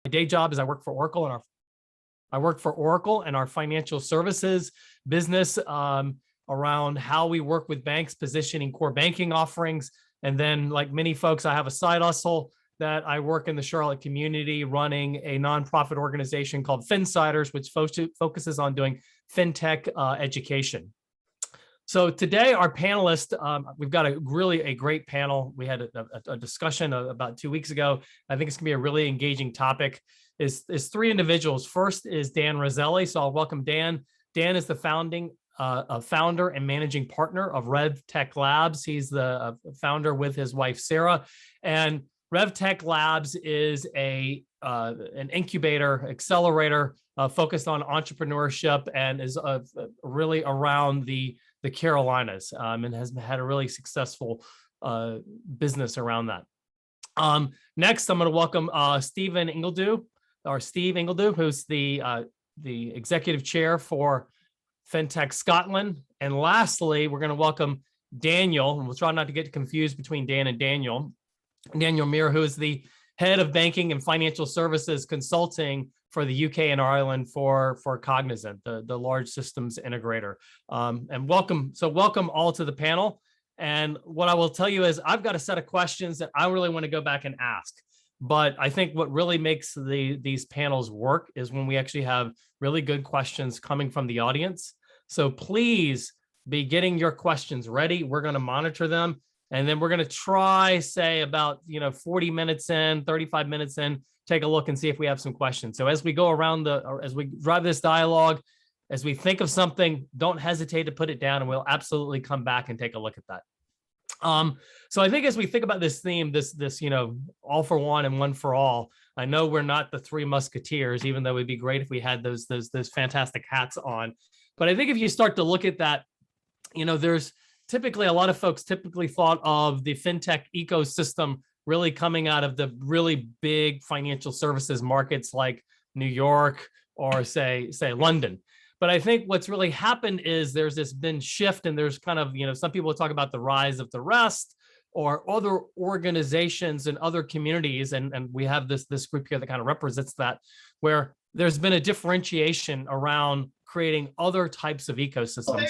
My day job is I work for Oracle and our financial services business around how we work with banks, positioning core banking offerings. And then, like many folks, I have a side hustle that I work in the Charlotte community running a nonprofit organization called Finsiders, which focuses on doing fintech education. So today, our panelists, we've got a great panel. We had a discussion about 2 weeks ago. I think it's gonna be a really engaging topic. Is three individuals. First is Dan Roselli. So I'll welcome Dan. Dan is the founder and managing partner of RevTech Labs. He's the founder with his wife, Sarah. And RevTech Labs is an incubator, accelerator focused on entrepreneurship and is really around the Carolinas and has had a really successful business around that. Next, I'm going to welcome Steve Ingledew, who's the executive chair for Fintech Scotland. And lastly, we're going to welcome Daniel, and we'll try not to get confused between Dan and Daniel Meere, who is the head of banking and financial services consulting for the UK and Ireland for Cognizant, the large systems integrator. And welcome all to the panel. And what I will tell you is I've got a set of questions that I really want to go back and ask. But I think what really makes these panels work is when we actually have really good questions coming from the audience. So please be getting your questions ready. We're going to monitor them. And then we're going to try, say, about 40 minutes in, 35 minutes in, take a look and see if we have some questions. So as we go around as we drive this dialogue, as we think of something, don't hesitate to put it down, and we'll absolutely come back and take a look at that. So I think as we think about this theme, this all for one and one for all, I know we're not the Three Musketeers, even though it'd be great if we had those fantastic hats on. But I think if you start to look at that, there's typically a lot of folks thought of the fintech ecosystem really coming out of the really big financial services markets like New York or say London. But I think what's really happened is there's this been shift, and there's kind of, some people talk about the rise of the rest or other organizations and other communities. And we have this group here that kind of represents that, where there's been a differentiation around creating other types of ecosystems.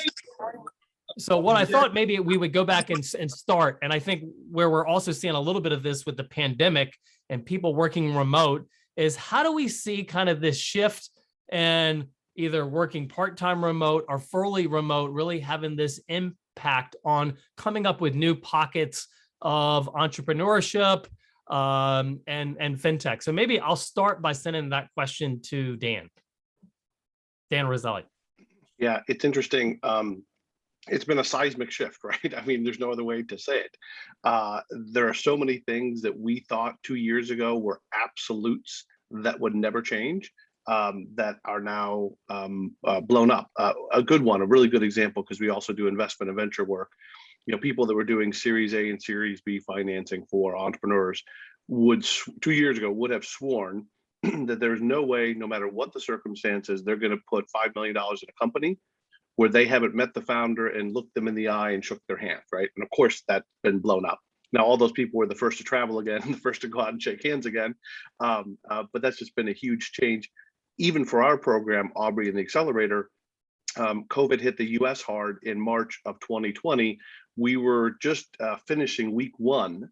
So what I thought maybe we would go back and start, and I think where we're also seeing a little bit of this with the pandemic and people working remote, is how do we see kind of this shift and either working part-time remote or fully remote really having this impact on coming up with new pockets of entrepreneurship and fintech. So maybe I'll start by sending that question to Dan Roselli. Yeah, it's interesting. It's been a seismic shift, right? I mean, there's no other way to say it. There are so many things that we thought 2 years ago were absolutes that would never change. That are now blown up. A good one, a really good example, because we also do investment and venture work. People that were doing Series A and Series B financing for entrepreneurs 2 years ago would have sworn that there's no way, no matter what the circumstances, they're going to put $5 million in a company where they haven't met the founder and looked them in the eye and shook their hand, right? And of course, that's been blown up. Now, all those people were the first to travel again, the first to go out and shake hands again. But that's just been a huge change. Even for our program, Aubrey and the Accelerator, COVID hit the US hard in March of 2020. We were just finishing week 1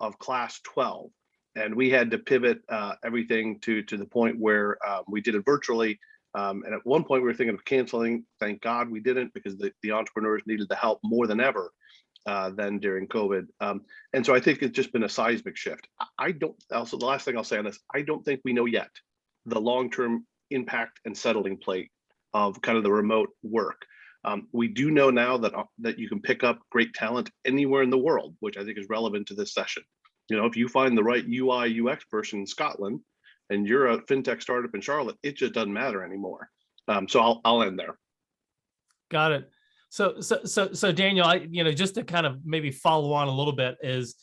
of class 12, and we had to pivot everything to the point where we did it virtually. And at one point we were thinking of canceling. Thank God we didn't, because the entrepreneurs needed the help more than ever than during COVID. And so I think it's just been a seismic shift. The last thing I'll say on this, I don't think we know yet the long-term impact and settling plate of kind of the remote work. We do know now that you can pick up great talent anywhere in the world, which I think is relevant to this session. If you find the right UI UX person in Scotland and you're a fintech startup in Charlotte, it just doesn't matter anymore. So I'll end there. Got it. So Daniel, just to kind of maybe follow on a little bit is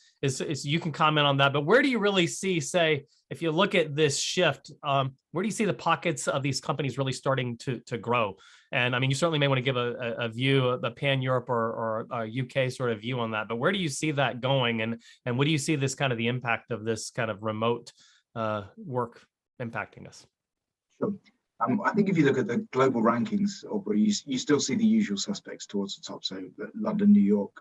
you can comment on that, but where do you really see, say, if you look at this shift, where do you see the pockets of these companies really starting to grow? And I mean, you certainly may want to give a view, a pan-Europe or a UK sort of view on that, but where do you see that going? And what do you see this kind of the impact of this kind of remote work? impacting us? Sure. I think if you look at the global rankings, Aubrey, you still see the usual suspects towards the top. So London, New York,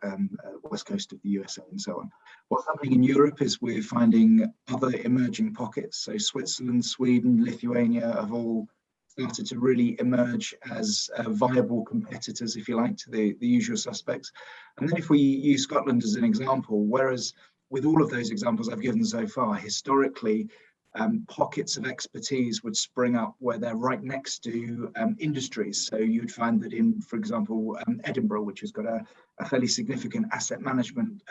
west coast of the USA, and so on. What's happening in Europe is we're finding other emerging pockets. So Switzerland, Sweden, Lithuania have all started to really emerge as viable competitors, if you like, to the usual suspects. And then if we use Scotland as an example, whereas with all of those examples I've given so far, historically, pockets of expertise would spring up where they're right next to industries. So you'd find that in, for example, Edinburgh, which has got a fairly significant asset management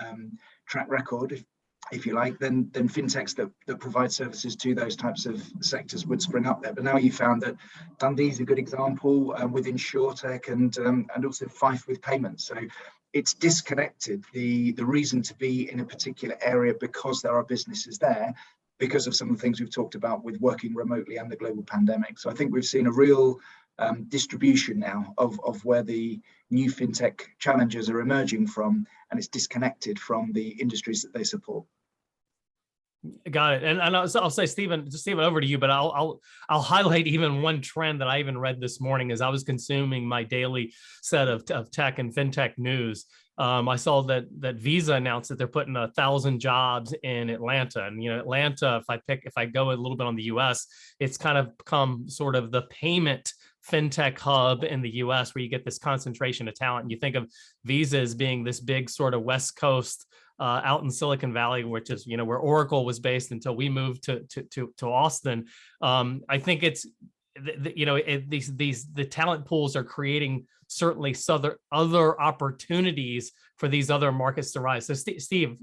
track record, if you like, then fintechs that provide services to those types of sectors would spring up there. But now you found that Dundee's a good example with InsurTech and also Fife with payments. So it's disconnected the reason to be in a particular area because there are businesses there, because of some of the things we've talked about with working remotely and the global pandemic. So I think we've seen a real distribution now of where the new fintech challenges are emerging from, and it's disconnected from the industries that they support. Got it. And I'll say, Stephen, over to you, but I'll highlight even one trend that I even read this morning as I was consuming my daily set of tech and fintech news. I saw that Visa announced that they're putting 1,000 jobs in Atlanta, and Atlanta. If I go a little bit on the U.S., it's kind of become sort of the payment fintech hub in the U.S. where you get this concentration of talent. And you think of Visa as being this big sort of West Coast out in Silicon Valley, which is where Oracle was based until we moved to Austin. I think it's the talent pools are creating certainly other opportunities for these other markets to rise. So Steve,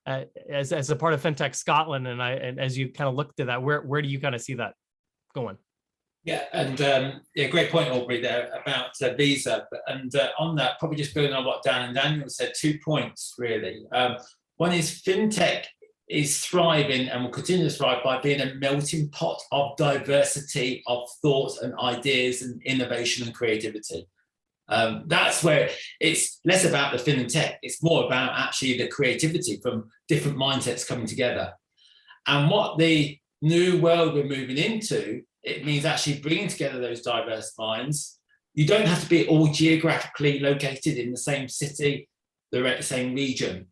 as a part of Fintech Scotland, and as you kind of looked at that, where do you kind of see that going? Yeah, and great point, Aubrey, there about Visa. And on that, probably just building on what Dan and Daniel said, 2 points really. One is fintech is thriving and will continue to thrive by being a melting pot of diversity of thoughts and ideas and innovation and creativity. That's where it's less about the fintech, it's more about actually the creativity from different mindsets coming together. And what the new world we're moving into, it means actually bringing together those diverse minds. You don't have to be all geographically located in the same city, the same region,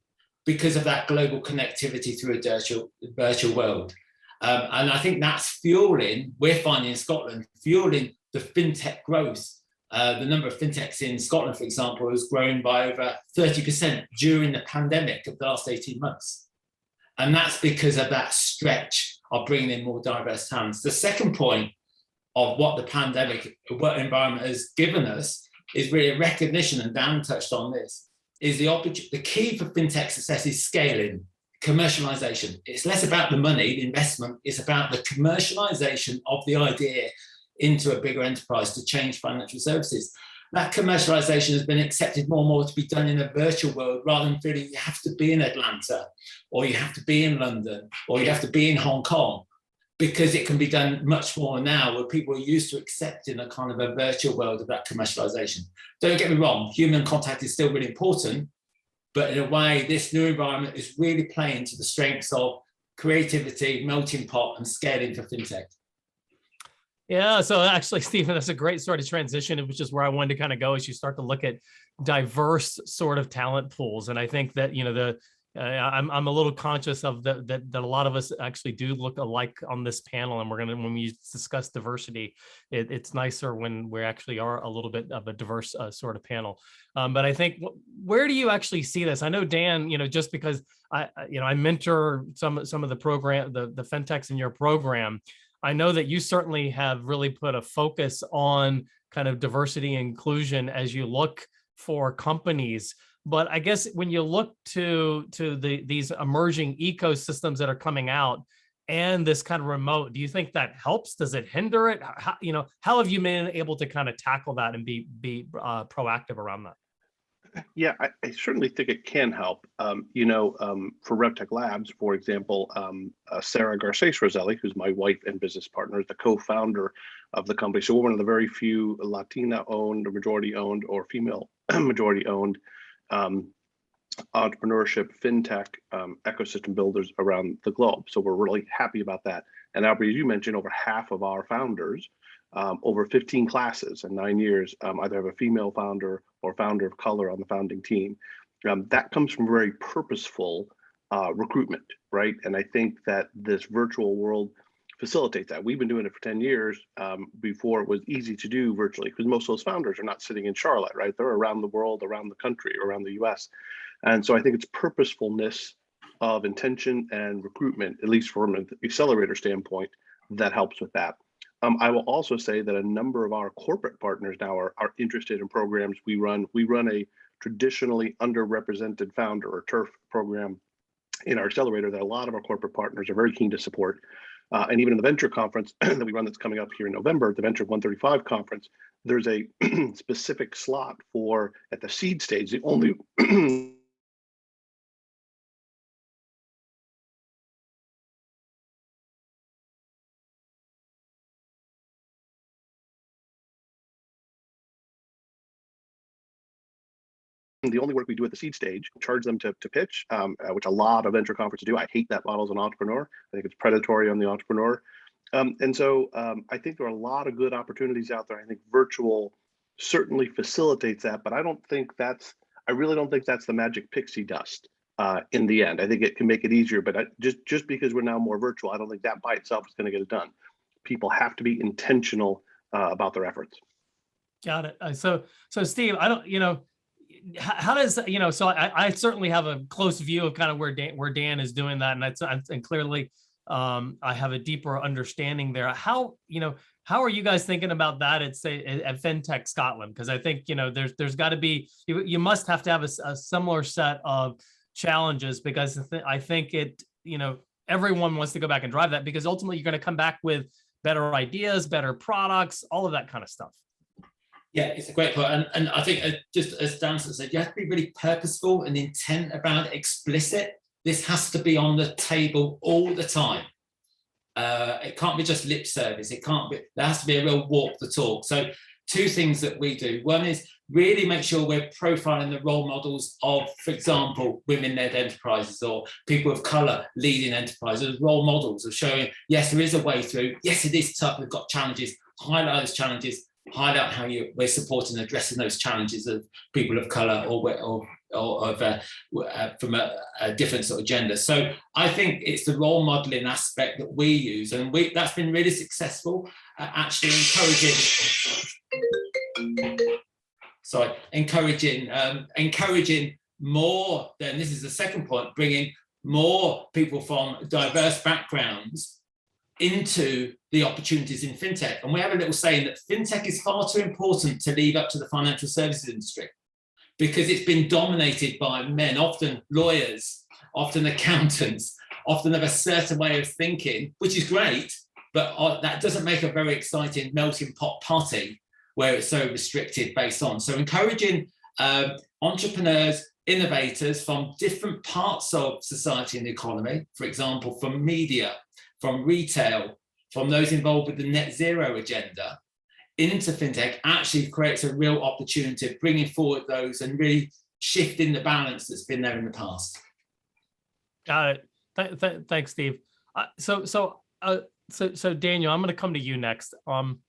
because of that global connectivity through a virtual world. And I think that's we're finding in Scotland, fueling the fintech growth. The number of fintechs in Scotland, for example, has grown by over 30% during the pandemic of the last 18 months. And that's because of that stretch of bringing in more diverse talents. The second point of what the pandemic work environment has given us is really a recognition, and Dan touched on this, is the key for fintech success is scaling, commercialization. It's less about the money, the investment, it's about the commercialization of the idea into a bigger enterprise to change financial services. That commercialization has been accepted more and more to be done in a virtual world rather than feeling you have to be in Atlanta or you have to be in London or you have to be in Hong Kong, because it can be done much more now where people are used to accepting a kind of a virtual world of that commercialization. Don't get me wrong, human contact is still really important, but in a way, this new environment is really playing to the strengths of creativity, melting pot and scaling for fintech. Yeah, so actually, Stephen, that's a great sort of transition, which is where I wanted to kind of go as you start to look at diverse sort of talent pools. And I think that, I'm a little conscious of that a lot of us actually do look alike on this panel. And when we discuss diversity, it's nicer when we actually are a little bit of a diverse sort of panel. But I think, where do you actually see this? I know, Dan, just because I mentor some of the program, the fintechs in your program, I know that you certainly have really put a focus on kind of diversity and inclusion as you look for companies. But I guess when you look to these emerging ecosystems that are coming out and this kind of remote, do you think that helps? Does it hinder it? How have you been able to kind of tackle that and be proactive around that? Yeah, I certainly think it can help. For RevTech Labs, for example, Sarah Garces Roselli, who's my wife and business partner, is the co-founder of the company. So we're one of the very few Latina-owned or majority-owned or female majority-owned entrepreneurship, fintech ecosystem builders around the globe. So we're really happy about that. And Aubrey, as you mentioned, over half of our founders, over 15 classes in 9 years, either have a female founder or founder of color on the founding team. That comes from very purposeful recruitment, right? And I think that this virtual world facilitates that. We've been doing it for 10 years before it was easy to do virtually, because most of those founders are not sitting in Charlotte, right? They're around the world, around the country, around the US. And so I think it's purposefulness of intention and recruitment, at least from an accelerator standpoint, that helps with that. I will also say that a number of our corporate partners now are interested in programs we run. We run a traditionally underrepresented founder or TERF program in our accelerator that a lot of our corporate partners are very keen to support. And even in the venture conference that we run that's coming up here in November, the Venture 135 conference, there's a specific slot for, at the seed stage, the only the only work we do at the seed stage, charge them to pitch, which a lot of venture conferences do. I hate that model as an entrepreneur. I think it's predatory on the entrepreneur. And so I think there are a lot of good opportunities out there. I think virtual certainly facilitates that, but I really don't think that's the magic pixie dust in the end. I think it can make it easier, but just because we're now more virtual, I don't think that by itself is going to get it done. People have to be intentional about their efforts. Got it. So Steve, I don't, how does, so I certainly have a close view of kind of where Dan is doing that. And clearly I have a deeper understanding there. How are you guys thinking about that at Fintech Scotland? Because I think, there's got to be, you must have to have a similar set of challenges, because I think everyone wants to go back and drive that, because ultimately you're going to come back with better ideas, better products, all of that kind of stuff. Yeah, it's a great point. And I think just as Dan said, you have to be really purposeful and intent about it, explicit. This has to be on the table all the time. It can't be just lip service. It can't be, there has to be a real walk the talk. So 2 things that we do. One is really make sure we're profiling the role models of, for example, women-led enterprises or people of color leading enterprises, role models of showing, yes, there is a way through. Yes, it is tough. We've got challenges. Highlight those challenges. Highlight how we're supporting and addressing those challenges of people of color or from a different sort of gender. So I think it's the role modeling aspect that we use, and that's been really successful at actually encouraging more. Then this is the second point: bringing more people from diverse backgrounds into the opportunities in fintech. And we have a little saying that fintech is far too important to leave up to the financial services industry, because it's been dominated by men, often lawyers, often accountants, often have a certain way of thinking, which is great, but that doesn't make a very exciting melting pot party where it's so restricted based on. So encouraging entrepreneurs, innovators from different parts of society and the economy, for example, from media, from retail, from those involved with the net zero agenda, into fintech actually creates a real opportunity of bringing forward those and really shifting the balance that's been there in the past. Got it. Thanks, Steve. So Daniel, I'm going to come to you next. And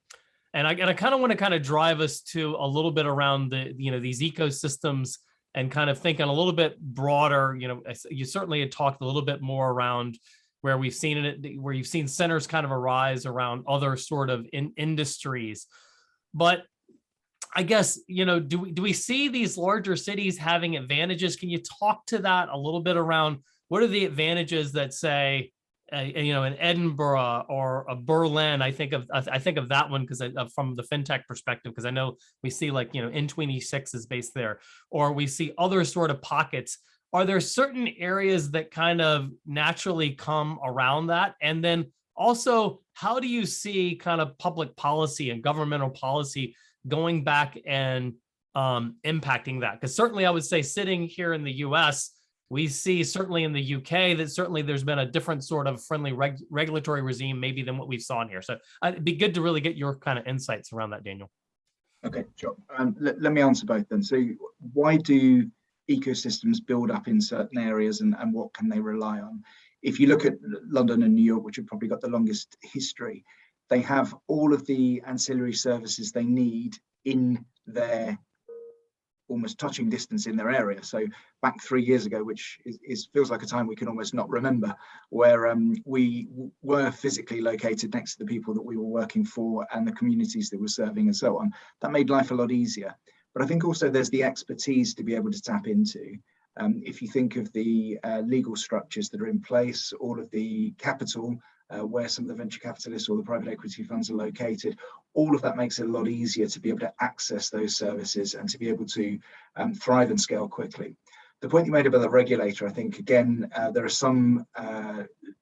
I kind of want to drive us to a little bit around these ecosystems and kind of thinking a little bit broader. You certainly had talked a little bit more around where we've seen it, where you've seen centers kind of arise around other sort of industries. But I guess, do we see these larger cities having advantages? Can you talk to that a little bit around what are the advantages that, say, in Edinburgh or a Berlin? I think of that one because from the fintech perspective, because I know we see like, N26 is based there, or we see other sort of pockets. Are there certain areas that kind of naturally come around that? And then also, how do you see kind of public policy and governmental policy going back and impacting that? Because certainly I would say sitting here in the US, we see certainly in the UK that certainly there's been a different sort of friendly regulatory regime maybe than what we saw in here. So it'd be good to really get your kind of insights around that, Daniel. Okay, sure. Let me answer both then. So why do ecosystems build up in certain areas and what can they rely on? if you look at London and New York, which have probably got the longest history, they have all of the ancillary services they need in their almost touching distance in their area. So back 3 years ago, which feels like a time we can almost not remember, where we were physically located next to the people that we were working for and the communities that we're serving and so on. That made life a lot easier. But I think also there's the expertise to be able to tap into. If you think of the legal structures that are in place, all of the capital, where some of the venture capitalists or the private equity funds are located, all of that makes it a lot easier to be able to access those services and to be able to thrive and scale quickly. The point you made about the regulator, I think, again, there are some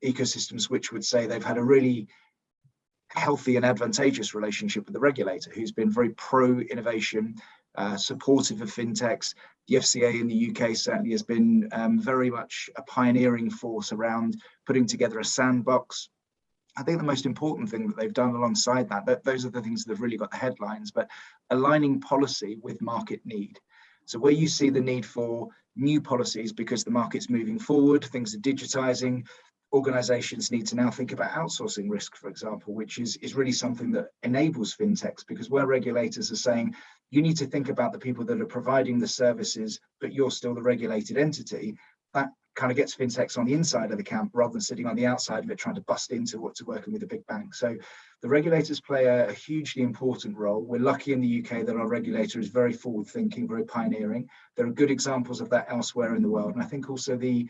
ecosystems which would say they've had a really healthy and advantageous relationship with the regulator, who's been very pro-innovation, supportive of fintechs. The FCA in the UK certainly has been very much a pioneering force around putting together a sandbox. I think the most important thing that they've done alongside that those are the things that have really got the headlines, but aligning policy with market need. So where you see the need for new policies because the market's moving forward, things are digitizing, organizations need to now think about outsourcing risk, for example, which is really something that enables fintechs, because where regulators are saying, you need to think about the people that are providing the services, but you're still the regulated entity, that kind of gets fintechs on the inside of the camp rather than sitting on the outside of it trying to bust into what's working with a big bank. So the regulators play a hugely important role. We're lucky in the UK that our regulator is very forward thinking, very pioneering. There are good examples of that elsewhere in the world. And I think also the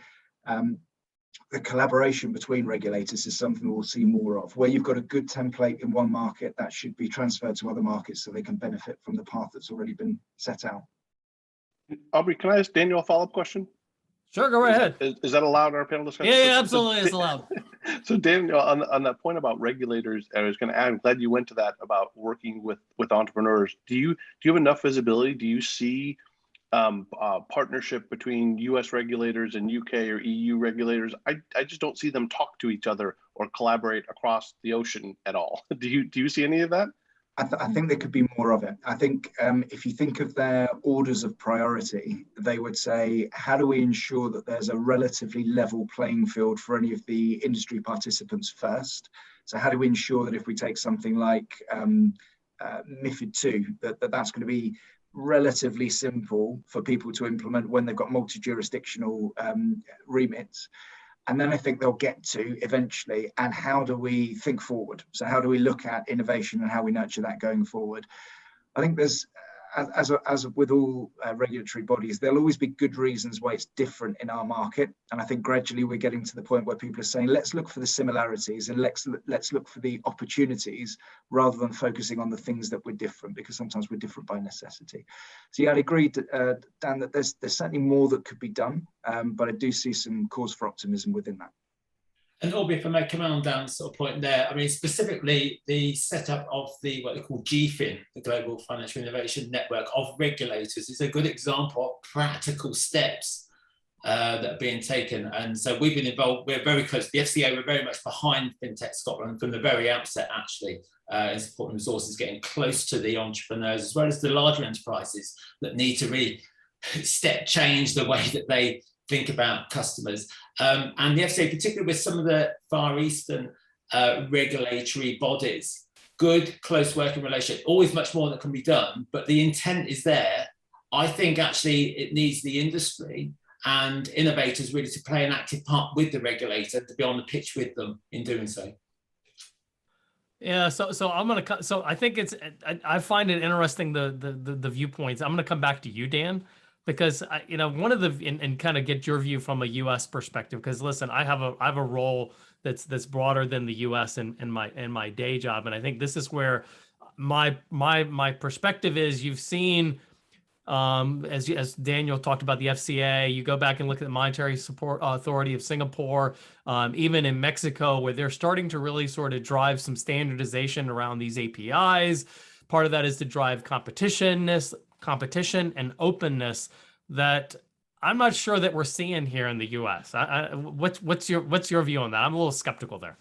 collaboration between regulators is something we'll see more of, where you've got a good template in one market that should be transferred to other markets so they can benefit from the path that's already been set out. Aubrey, can I ask Daniel a follow-up question? Sure, go right ahead. Is that allowed in our panel discussion? Yeah, absolutely, it's allowed. So Daniel, on that point about regulators, I was going to add, I'm glad you went to that about working with entrepreneurs. Do you have enough visibility? Do you see partnership between US regulators and UK or EU regulators? I just don't see them talk to each other or collaborate across the ocean at all. Do you see any of that? I think there could be more of it. I think if you think of their orders of priority, they would say, how do we ensure that there's a relatively level playing field for any of the industry participants first? So how do we ensure that if we take something like MiFID II, that's going to be relatively simple for people to implement when they've got multi-jurisdictional remits? And then I think they'll get to eventually, and how do we think forward? So how do we look at innovation and how we nurture that going forward? I think there's, as with all regulatory bodies, there'll always be good reasons why it's different in our market. And I think gradually we're getting to the point where people are saying, let's look for the similarities and let's look for the opportunities rather than focusing on the things that we're different, because sometimes we're different by necessity. So yeah, I'd agree, Dan, that there's certainly more that could be done, but I do see some cause for optimism within that. And Aubrey, if I may come on down sort of point there, I mean, specifically the setup of the what they call GFIN, the Global Financial Innovation Network of Regulators, is a good example of practical steps that are being taken. And so we've been involved, we're very close. The FCA were very much behind Fintech Scotland from the very outset, actually, in supporting resources, getting close to the entrepreneurs, as well as the larger enterprises that need to really step change the way that they think about customers. And the FCA, particularly with some of the Far Eastern regulatory bodies, good, close working relationship, always much more that can be done, but the intent is there. I think actually it needs the industry and innovators really to play an active part with the regulator, to be on the pitch with them in doing so. Yeah, so I'm gonna. So I think I find it interesting the viewpoints. I'm gonna come back to you, Dan, because one of the and kind of get your view from a U.S. perspective. Because listen, I have a role that's broader than the U.S. in my day job, and I think this is where my perspective is. You've seen, as Daniel talked about the FCA, you go back and look at the Monetary Support Authority of Singapore, even in Mexico, where they're starting to really sort of drive some standardization around these APIs. Part of that is to drive competition and openness that I'm not sure that we're seeing here in the U.S. What's your view on that? I'm a little skeptical there.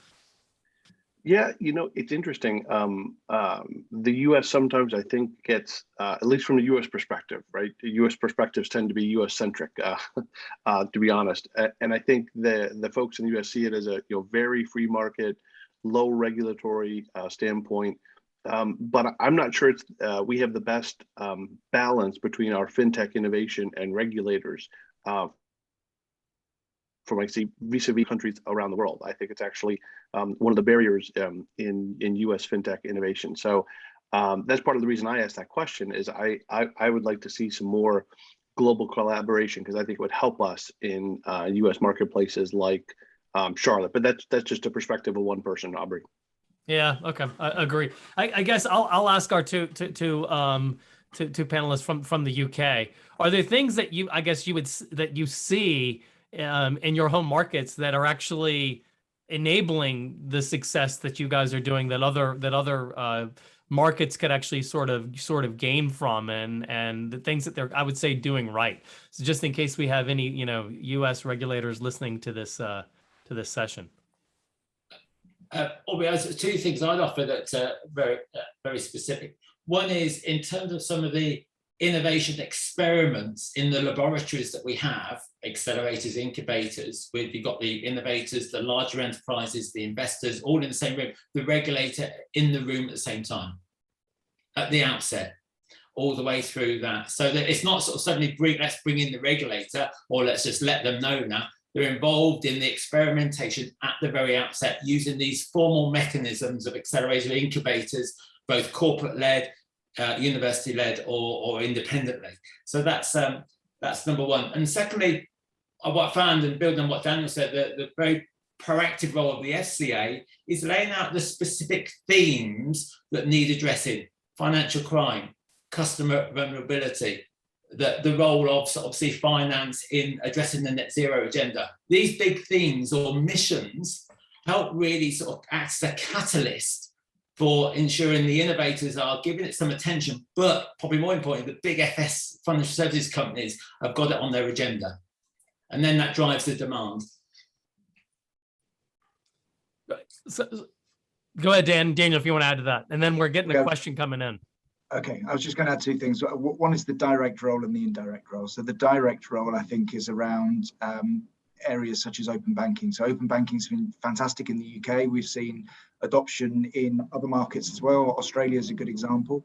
Yeah, it's interesting. The U.S. sometimes, I think, gets, at least from the U.S. perspective, right? The U.S. perspectives tend to be U.S. centric, to be honest. And I think the folks in the U.S. see it as a very free market, low regulatory standpoint. But I'm not sure we have the best balance between our fintech innovation and regulators. From I see vis-a-vis countries around the world, I think it's actually one of the barriers in U.S. fintech innovation. So that's part of the reason I asked that question. Is I would like to see some more global collaboration, because I think it would help us in U.S. marketplaces like Charlotte. But that's just a perspective of one person, Aubrey. Yeah. Okay. I agree. I guess I'll ask our two panelists from the UK. Are there things that you see in your home markets that are actually enabling the success that you guys are doing, that other markets could actually sort of gain from, and the things that they're, I would say, doing right? So just in case we have any US regulators listening to this session. Aubrey, there's two things I'd offer that very very specific. One is in terms of some of the innovation experiments in the laboratories that we have, accelerators, incubators, where you've got the innovators, the larger enterprises, the investors, all in the same room, the regulator in the room at the same time, at the outset, all the way through that. So that it's not sort of suddenly let's bring in the regulator, or let's just let them know now. They're involved in the experimentation at the very outset, using these formal mechanisms of accelerator incubators, both corporate-led, university-led, or independently. So that's number one. And secondly, what I found, and building on what Daniel said, the very proactive role of the FCA is laying out the specific themes that need addressing: financial crime, customer vulnerability, the role of obviously finance in addressing the net zero agenda. These big themes or missions help really sort of act as a catalyst for ensuring the innovators are giving it some attention, but probably more importantly, the big FS financial services companies have got it on their agenda. And then that drives the demand. So, go ahead, Daniel, if you want to add to that. And then we're getting a question coming in. Okay, I was just going to add two things. One is the direct role and the indirect role. So the direct role, I think, is around areas such as open banking. So open banking has been fantastic in the UK. We've seen adoption in other markets as well. Australia is a good example,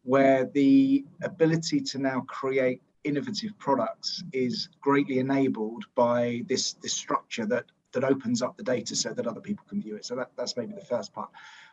where the ability to now create innovative products is greatly enabled by this structure that opens up the data so that other people can view it. So that's maybe the first part.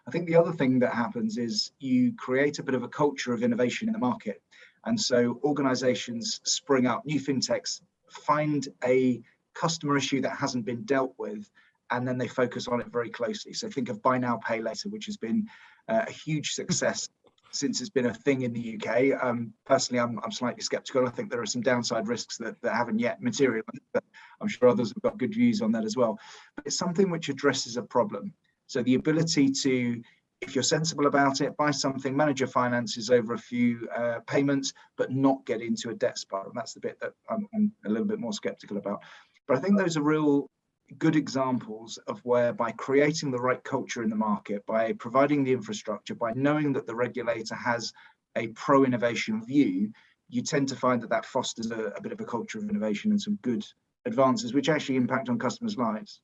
I think the other thing that happens is you create a bit of a culture of innovation in the market. And so organizations spring up, new fintechs find a customer issue that hasn't been dealt with, and then they focus on it very closely. So think of buy now, pay later, which has been a huge success since it's been a thing in the UK. Personally, I'm slightly skeptical. I think there are some downside risks that haven't yet materialized, but I'm sure others have got good views on that as well. But it's something which addresses a problem. So the ability to, if you're sensible about it, buy something, manage your finances over a few payments, but not get into a debt spiral. And that's the bit that I'm a little bit more skeptical about. But I think those are real good examples of where, by creating the right culture in the market, by providing the infrastructure, by knowing that the regulator has a pro-innovation view, you tend to find that fosters a bit of a culture of innovation and some good advances, which actually impact on customers' lives.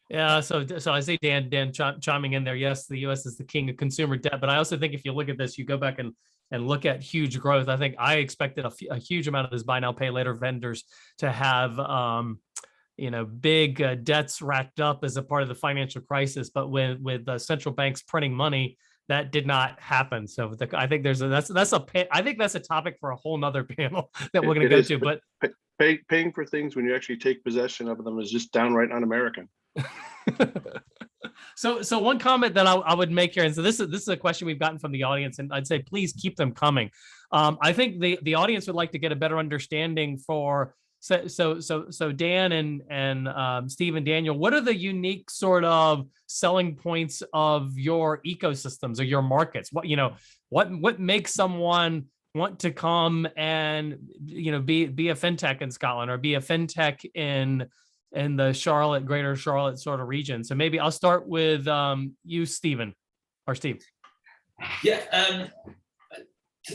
Yeah, so I see Dan chiming in there. Yes, the U.S. is the king of consumer debt, but I also think if you look at this, you go back and look at huge growth. I think I expected a huge amount of this buy now, pay later vendors to have big debts racked up as a part of the financial crisis, but with central banks printing money, that did not happen. So I think that's a topic for a whole nother panel that we're going to go to. But paying for things when you actually take possession of them is just downright un-American. So one comment that I would make here, and so this is a question we've gotten from the audience, and I'd say please keep them coming. I think the audience would like to get a better understanding for so Dan and Steve and Daniel, what are the unique sort of selling points of your ecosystems or your markets? What makes someone want to come and be a fintech in Scotland or be a fintech in in the Charlotte, greater Charlotte sort of region. So maybe I'll start with you, Stephen, or Steve. Yeah,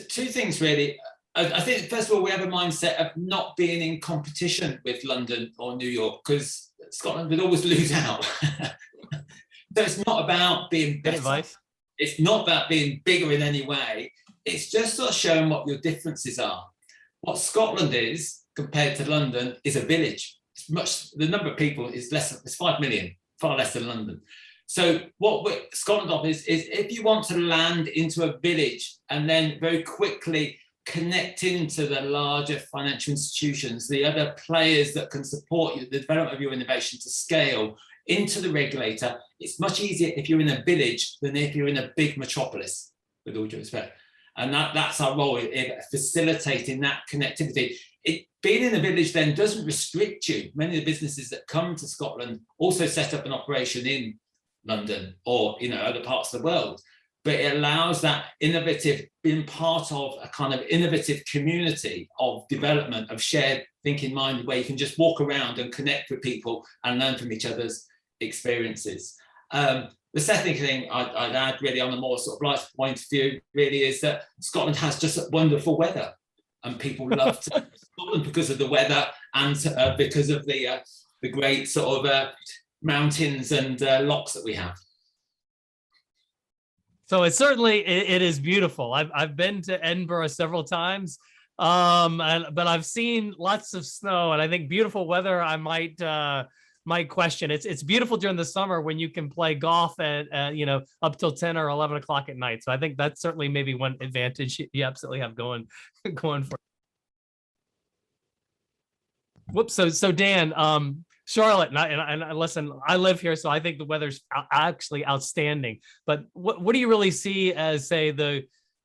two things really. I think first of all, we have a mindset of not being in competition with London or New York, because Scotland would always lose out. So it's not about being better. Advice. It's not about being bigger in any way. It's just sort of showing what your differences are. What Scotland is compared to London is a village. The number of people is less. It's 5 million, far less than London. So what Scotland offers is if you want to land into a village and then very quickly connect into the larger financial institutions, the other players that can support you, the development of your innovation to scale into the regulator, it's much easier if you're in a village than if you're in a big metropolis, with all due respect. And that's our role in facilitating that connectivity. Being in a village then doesn't restrict you. Many of the businesses that come to Scotland also set up an operation in London or other parts of the world, but it allows that innovative, being part of a kind of innovative community of development, of shared thinking mind, where you can just walk around and connect with people and learn from each other's experiences. The second thing I'd add really on a more sort of life point of view really is that Scotland has just wonderful weather, and people love to Scotland because of the weather and because of the great sort of mountains and lochs that we have. So it certainly it is beautiful. I've been to Edinburgh several times, but I've seen lots of snow, and I think beautiful weather I might question. It's beautiful during the summer when you can play golf at up till 10 or 11 o'clock at night. So I think that's certainly maybe one advantage you absolutely have going for. Whoops. So Dan, Charlotte, and listen, I live here, so I think the weather's actually outstanding. But what do you really see as, say, the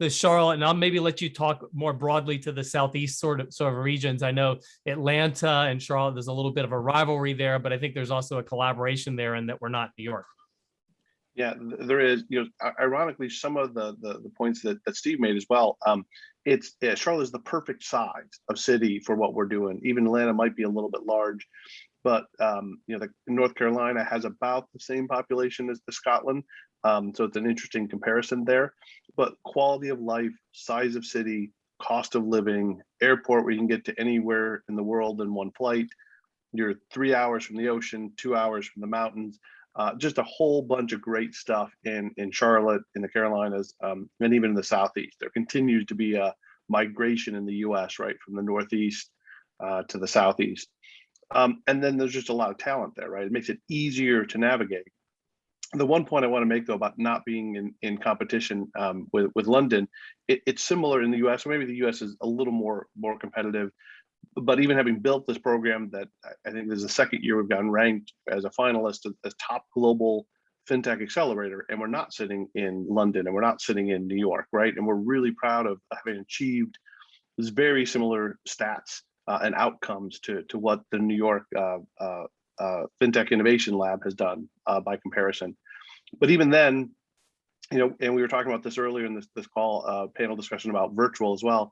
Charlotte, and I'll maybe let you talk more broadly to the Southeast sort of regions. I know Atlanta and Charlotte, there's a little bit of a rivalry there, but I think there's also a collaboration there, and that we're not New York. Yeah, there is. Ironically, some of the points that Steve made as well. Charlotte is the perfect size of city for what we're doing. Even Atlanta might be a little bit large, but North Carolina has about the same population as Scotland. So it's an interesting comparison there. But quality of life, size of city, cost of living, airport where you can get to anywhere in the world in one flight. You're 3 hours from the ocean, 2 hours from the mountains. Just a whole bunch of great stuff in Charlotte, in the Carolinas, and even in the Southeast. There continues to be a migration in the US, right, from the Northeast to the Southeast. And then there's just a lot of talent there, right? It makes it easier to navigate. The one point I want to make, though, about not being in competition with London, it's similar in the US. Maybe the US is a little more competitive. But even having built this program that I think this is the second year we've gotten ranked as a finalist as top global fintech accelerator, and we're not sitting in London and we're not sitting in New York, right? And we're really proud of having achieved this very similar stats and outcomes to what the New York Fintech Innovation Lab has done by comparison. But even then, and we were talking about this earlier in this call, panel discussion about virtual as well.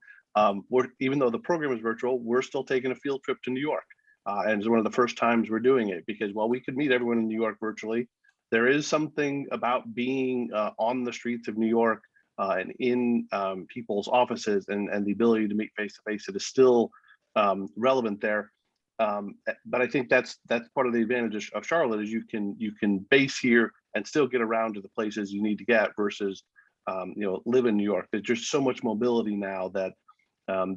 Even though the program is virtual, we're still taking a field trip to New York. And it's one of the first times we're doing it, because while we could meet everyone in New York virtually, there is something about being on the streets of New York and in people's offices and the ability to meet face-to-face that is still relevant there. But I think that's part of the advantage of Charlotte, is you can base here and still get around to the places you need to get versus live in New York. There's just so much mobility now that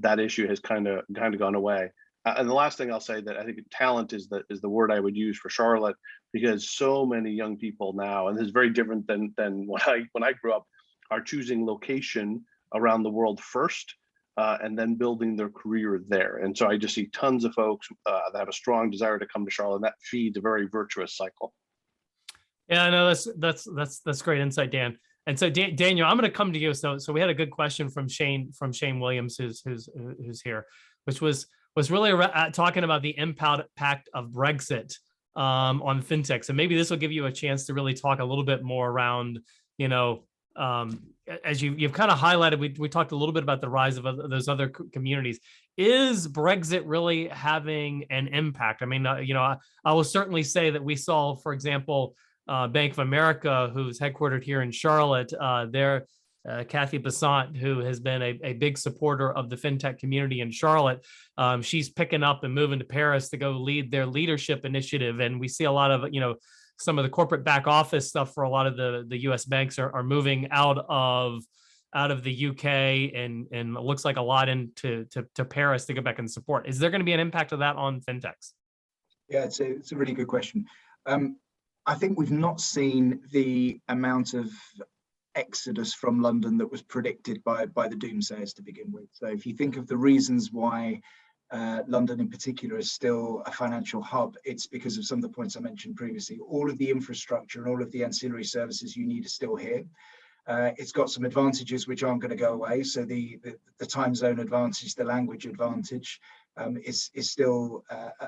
that issue has kind of gone away. And the last thing I'll say, that I think talent is the word I would use for Charlotte, because so many young people now, and this is very different than when I grew up, are choosing location around the world first, and then building their career there. And so I just see tons of folks that have a strong desire to come to Charlotte, and that feeds a very virtuous cycle. Yeah, I know that's great insight, Dan. And so Daniel, I'm going to come to you. So we had a good question from Shane Williams, who's here, which was really talking about the impact of Brexit on fintech. So maybe this will give you a chance to really talk a little bit more around, as you've kind of highlighted, we talked a little bit about the rise of those other communities. Is Brexit really having an impact? I mean, I will certainly say that we saw, for example, Bank of America, who's headquartered here in Charlotte, Kathy Besant, who has been a big supporter of the fintech community in Charlotte. She's picking up and moving to Paris to go lead their leadership initiative. And we see a lot of, some of the corporate back office stuff for a lot of the US banks are moving out of the UK and it looks like a lot into Paris to go back and support. Is there going to be an impact of that on fintechs? Yeah, it's a really good question. I think we've not seen the amount of exodus from London that was predicted by the doomsayers to begin with. So if you think of the reasons why London in particular is still a financial hub, it's because of some of the points I mentioned previously. All of the infrastructure and all of the ancillary services you need are still here. It's got some advantages which aren't going to go away. So the time zone advantage, the language advantage is still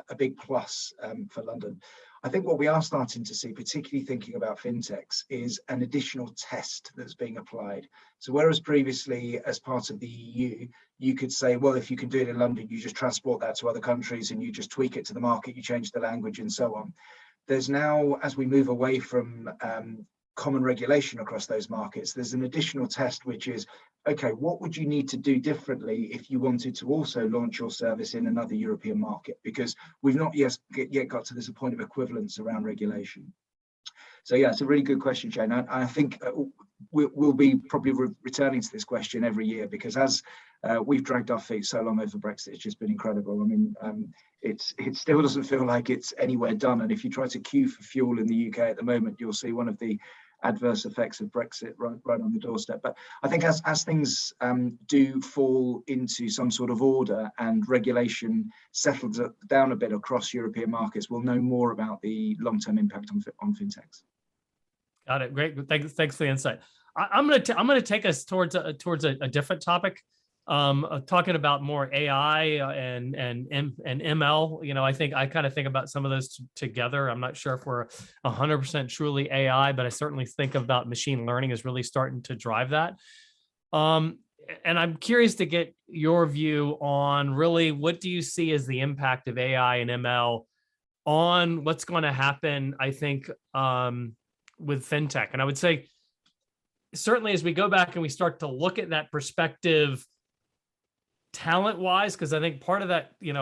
a big plus for London. I think what we are starting to see, particularly thinking about fintechs, is an additional test that's being applied. So whereas previously, as part of the EU, you could say, well, if you can do it in London, you just transport that to other countries and you just tweak it to the market, you change the language and so on. There's now, as we move away from common regulation across those markets, there's an additional test, which is, okay, what would you need to do differently if you wanted to also launch your service in another European market? Because we've not yet got to this point of equivalence around regulation. So yeah, it's a really good question, Shane. I think we'll be probably returning to this question every year, because as we've dragged our feet so long over Brexit, it's just been incredible. I mean, it still doesn't feel like it's anywhere done. And if you try to queue for fuel in the UK at the moment, you'll see one of the adverse effects of Brexit right on the doorstep. But I think as things do fall into some sort of order and regulation settles down a bit across European markets, we'll know more about the long-term impact on fintechs. Got it. Great. Thanks for the insight. I'm going to take us towards a different topic, talking about more AI and ML. I think I kind of think about some of those together. I'm not sure if we're 100% truly AI, but I certainly think about machine learning as really starting to drive that. And I'm curious to get your view on really what do you see as the impact of AI and ML on what's going to happen, I think, with fintech. And I would say, certainly as we go back and we start to look at that perspective talent-wise, because I think part of that, in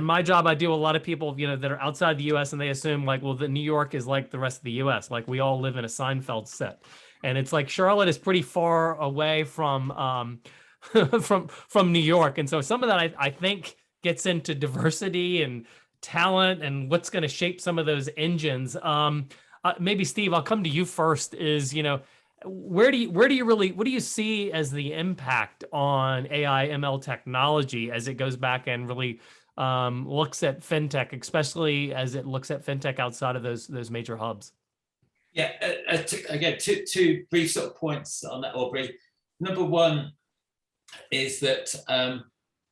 my job, I deal with a lot of people, that are outside the U.S. and they assume like, well, New York is like the rest of the U.S. Like we all live in a Seinfeld set, and it's like Charlotte is pretty far away from New York, and so some of that I think gets into diversity and talent and what's going to shape some of those engines. Maybe Steve, I'll come to you first. Is what do you see as the impact on AI ML technology as it goes back and really looks at fintech, especially as it looks at fintech outside of those major hubs? Yeah, again, two brief sort of points on that, Aubrey. Number one is that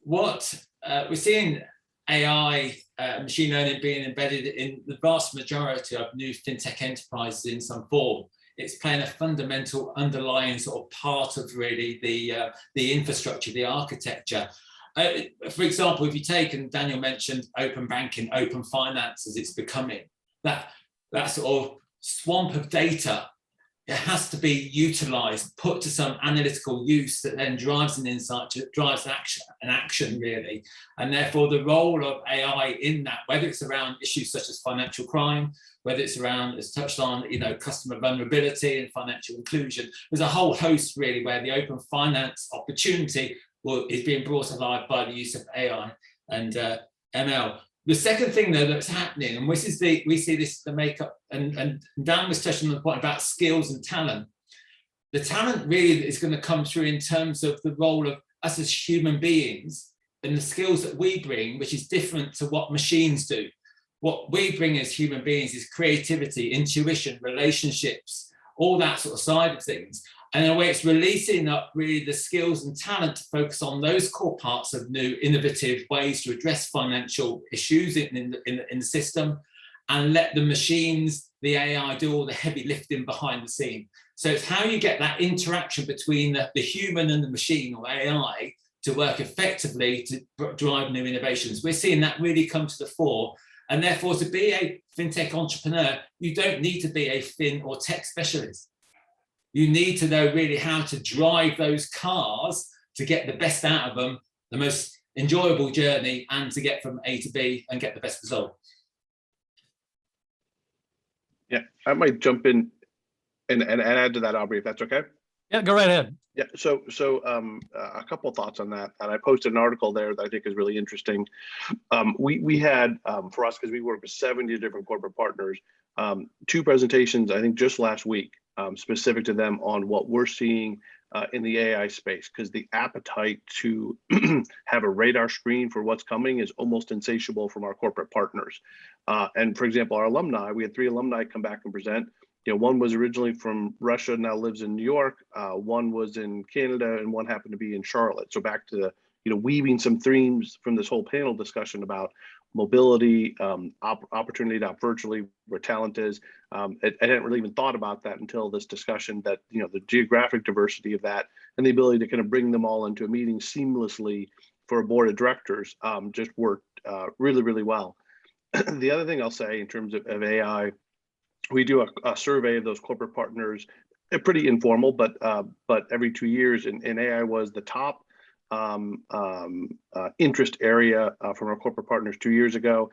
what we're seeing AI, machine learning being embedded in the vast majority of new fintech enterprises in some form. It's playing a fundamental underlying sort of part of really the infrastructure, the architecture. For example, if you take, and Daniel mentioned open banking, open finance as it's becoming, that sort of swamp of data, it has to be utilized, put to some analytical use that then drives an insight, drives an action really. And therefore the role of AI in that, whether it's around issues such as financial crime, whether it's around, as touched on, customer vulnerability and financial inclusion, there's a whole host really where the open finance opportunity is being brought alive by the use of AI and ML. The second thing, though, that's happening, and we see this the makeup, and Dan was touching on the point about skills and talent. The talent really is going to come through in terms of the role of us as human beings and the skills that we bring, which is different to what machines do. What we bring as human beings is creativity, intuition, relationships, all that sort of side of things. And in a way, it's releasing up really the skills and talent to focus on those core parts of new innovative ways to address financial issues in the system, and let the machines the AI do all the heavy lifting behind the scene. So it's how you get that interaction between the human and the machine, or AI, to work effectively to drive new innovations. We're seeing that really come to the fore. And therefore, to be a fintech entrepreneur, you don't need to be a fin or tech specialist. You need to know really how to drive those cars to get the best out of them, the most enjoyable journey, and to get from A to B and get the best result. Yeah, I might jump in and add to that, Aubrey, if that's okay. Yeah, go right ahead. Yeah, so a couple of thoughts on that, and I posted an article there that I think is really interesting. We had for us, because we work with 70 different corporate partners, 2 presentations I think just last week, specific to them on what we're seeing in the AI space, because the appetite to have a radar screen for what's coming is almost insatiable from our corporate partners. And for example, our alumni, we had 3 alumni come back and present. You know, one was originally from Russia, now lives in New York. One was in Canada, and one happened to be in Charlotte. So back to the, you know, weaving some themes from this whole panel discussion about mobility, opportunity to opt virtually, where talent is. I hadn't really even thought about that until this discussion, that, you know, the geographic diversity of that and the ability to kind of bring them all into a meeting seamlessly for a board of directors just worked really, really well. The other thing I'll say in terms of AI, we do a survey of those corporate partners. They're pretty informal, but every 2 years, and AI was the top interest area from our corporate partners 2 years ago.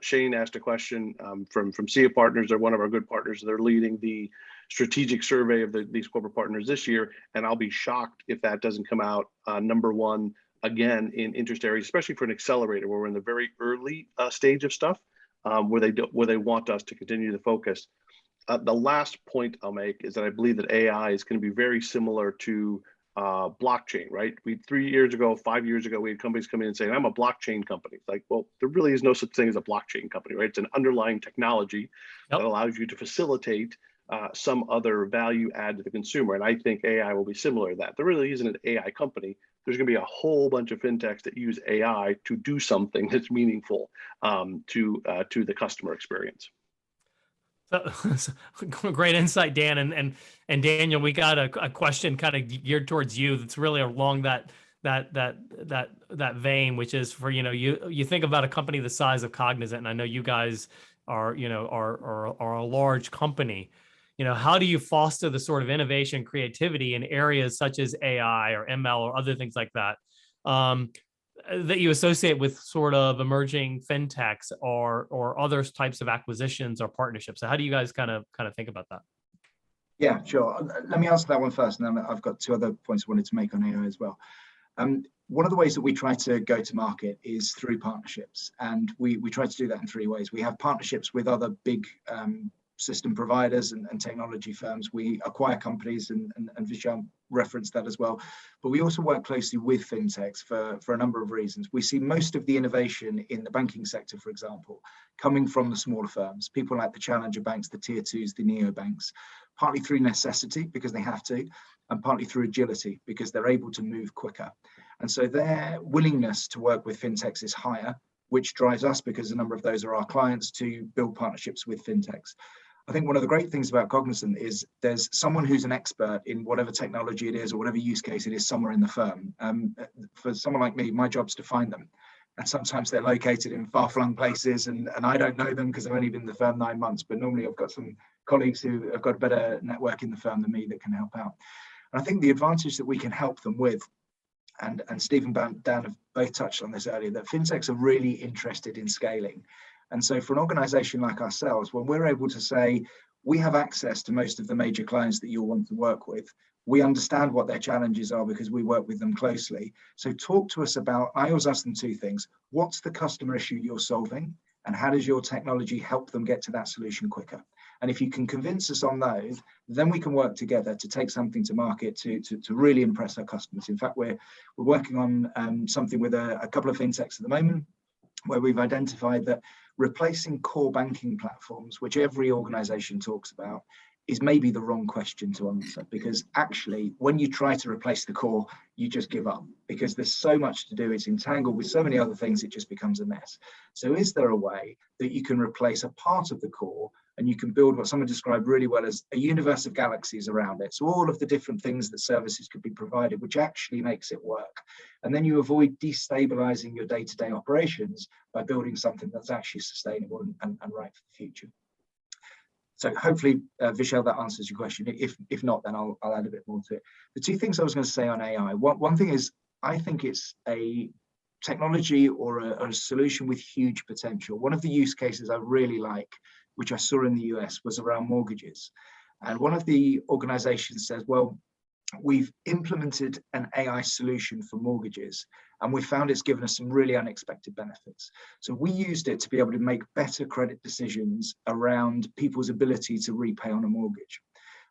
Shane asked a question from SIA Partners. They're one of our good partners. They're leading the strategic survey of these corporate partners this year, and I'll be shocked if that doesn't come out #1 again in interest areas, especially for an accelerator, where we're in the very early stage of stuff, where they want us to continue to focus. The last point I'll make is that I believe that AI is going to be very similar to blockchain, right? 3 years ago, 5 years ago, we had companies come in and say, I'm a blockchain company. It's like, well, there really is no such thing as a blockchain company, right? It's an underlying technology that allows you to facilitate some other value add to the consumer. And I think AI will be similar to that. There really isn't an AI company. There's going to be a whole bunch of fintechs that use AI to do something that's meaningful to the customer experience. So, great insight, Dan, and Daniel. We got a question kind of geared towards you that's really along that vein, which is for, you know, you think about a company the size of Cognizant, and I know you guys are, you know, are a large company. You know, how do you foster the sort of innovation, creativity in areas such as AI or ML or other things like that, that you associate with sort of emerging fintechs or other types of acquisitions or partnerships? So how do you guys kind of think about that? Yeah, sure. Let me answer that one first, and then I've got 2 other points I wanted to make on AI as well. One of the ways that we try to go to market is through partnerships, and we try to do that in 3 ways. We have partnerships with other big system providers and technology firms. We acquire companies, and Vishal referenced that as well. But we also work closely with fintechs for a number of reasons. We see most of the innovation in the banking sector, for example, coming from the smaller firms, people like the challenger banks, the tier 2s, the neobanks, partly through necessity because they have to, and partly through agility because they're able to move quicker. And so their willingness to work with fintechs is higher, which drives us, because a number of those are our clients, to build partnerships with fintechs. I think one of the great things about Cognizant is there's someone who's an expert in whatever technology it is or whatever use case it is somewhere in the firm. For someone like me, my job's to find them. And sometimes they're located in far-flung places, and I don't know them because I've only been in the firm 9 months. But normally I've got some colleagues who have got a better network in the firm than me that can help out. And I think the advantage that we can help them with, and Steve and Dan have both touched on this earlier, that fintechs are really interested in scaling. And so for an organization like ourselves, when we're able to say, we have access to most of the major clients that you'll want to work with, we understand what their challenges are because we work with them closely. So talk to us about, I always ask them 2 things. What's the customer issue you're solving? And how does your technology help them get to that solution quicker? And if you can convince us on those, then we can work together to take something to market to really impress our customers. In fact, we're working on something with a couple of fintechs at the moment, where we've identified that replacing core banking platforms, which every organization talks about, is maybe the wrong question to answer, because actually when you try to replace the core, you just give up because there's so much to do. It's entangled with so many other things, it just becomes a mess. So is there a way that you can replace a part of the core and you can build what someone described really well as a universe of galaxies around it. So all of the different things that services could be provided, which actually makes it work. And then you avoid destabilizing your day-to-day operations by building something that's actually sustainable and right for the future. So hopefully, Vishal, that answers your question. If not, then I'll add a bit more to it. The two things I was going to say on AI, one thing is, I think it's a technology or a solution with huge potential. One of the use cases I really like, which I saw in the US, was around mortgages. And one of the organizations says, well, we've implemented an AI solution for mortgages, and we found it's given us some really unexpected benefits. So we used it to be able to make better credit decisions around people's ability to repay on a mortgage.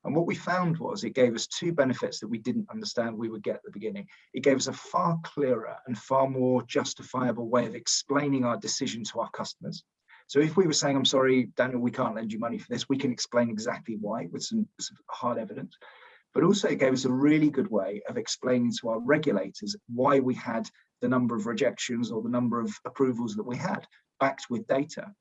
And what we found was it gave us two benefits that we didn't understand we would get at the beginning. It gave us a far clearer and far more justifiable way of explaining our decision to our customers. So if we were saying, I'm sorry, Daniel, we can't lend you money for this, we can explain exactly why with some hard evidence. But also it gave us a really good way of explaining to our regulators why we had the number of rejections or the number of approvals that we had, backed with data.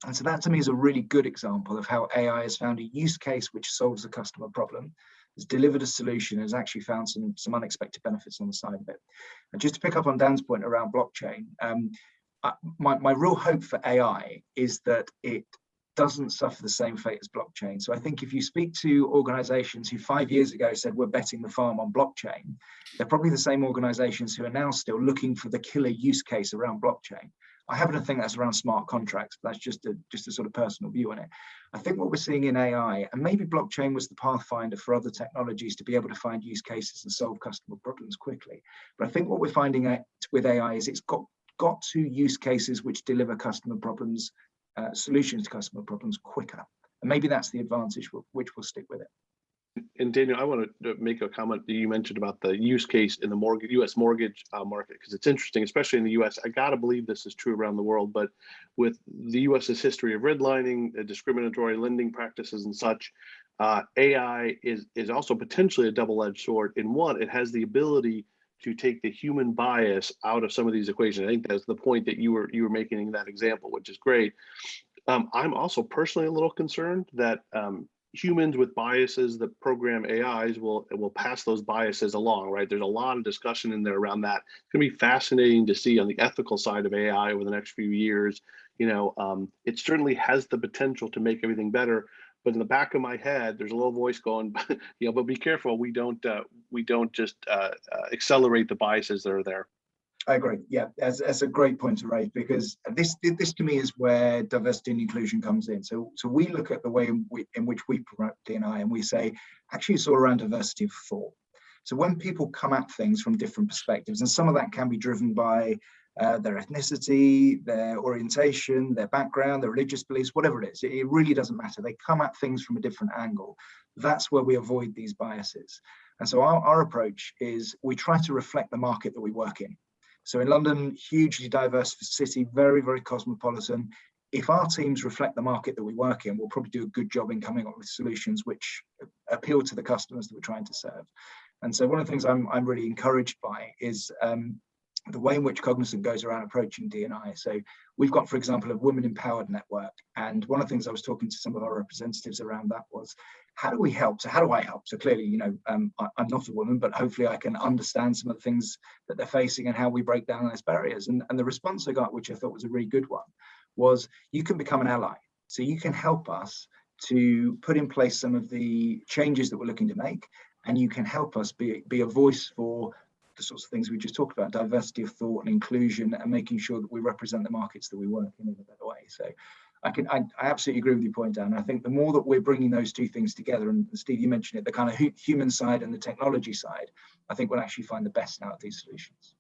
And so that to me is a really good example of how AI has found a use case which solves a customer problem, has delivered a solution, has actually found some unexpected benefits on the side of it. And just to pick up on Dan's point around blockchain, my real hope for AI is that it doesn't suffer the same fate as blockchain. So I think if you speak to organizations who 5 years ago said we're betting the farm on blockchain, they're probably the same organizations who are now still looking for the killer use case around blockchain. I happen to think that's around smart contracts, but that's just a sort of personal view on it. I think what we're seeing in AI, and maybe blockchain was the pathfinder for other technologies to be able to find use cases and solve customer problems quickly. But I think what we're finding with AI is it's got to use cases which deliver customer problems, solutions to customer problems quicker. And maybe that's the advantage which we'll stick with it. And Daniel, I want to make a comment that you mentioned about the use case in the U.S. mortgage market, because it's interesting, especially in the U.S. I got to believe this is true around the world, but with the U.S.'s history of redlining, discriminatory lending practices and such, AI is also potentially a double-edged sword. In one, it has the ability to take the human bias out of some of these equations. I think that's the point that you were making in that example, which is great. I'm also personally a little concerned that humans with biases that program AIs will pass those biases along, right? There's a lot of discussion in there around that. It's going to be fascinating to see on the ethical side of AI over the next few years. It certainly has the potential to make everything better. But in the back of my head, there's a little voice going, but be careful. We don't just accelerate the biases that are there. I agree. Yeah, that's a great point to raise, because this to me is where diversity and inclusion comes in. So we look at the way in which we promote D&I, and we say, actually it's all around diversity of thought. So when people come at things from different perspectives, and some of that can be driven by their ethnicity, their orientation, their background, their religious beliefs, whatever it is, it really doesn't matter. They come at things from a different angle. That's where we avoid these biases. And so our approach is we try to reflect the market that we work in. So in London, hugely diverse city, very, very cosmopolitan. If our teams reflect the market that we work in, we'll probably do a good job in coming up with solutions which appeal to the customers that we're trying to serve. And so one of the things I'm really encouraged by is the way in which Cognizant goes around approaching D&I. So we've got, for example, a Women Empowered Network. And one of the things I was talking to some of our representatives around that was, how do we help? So how do I help? So clearly, I'm not a woman, but hopefully I can understand some of the things that they're facing and how we break down those barriers. And the response I got, which I thought was a really good one, was you can become an ally. So you can help us to put in place some of the changes that we're looking to make, and you can help us be a voice for the sorts of things we just talked about, diversity of thought and inclusion, and making sure that we represent the markets that we work in a better way. So I absolutely agree with your point, Dan. I think the more that we're bringing those two things together, and Steve, you mentioned it, the kind of human side and the technology side, I think we'll actually find the best out of these solutions.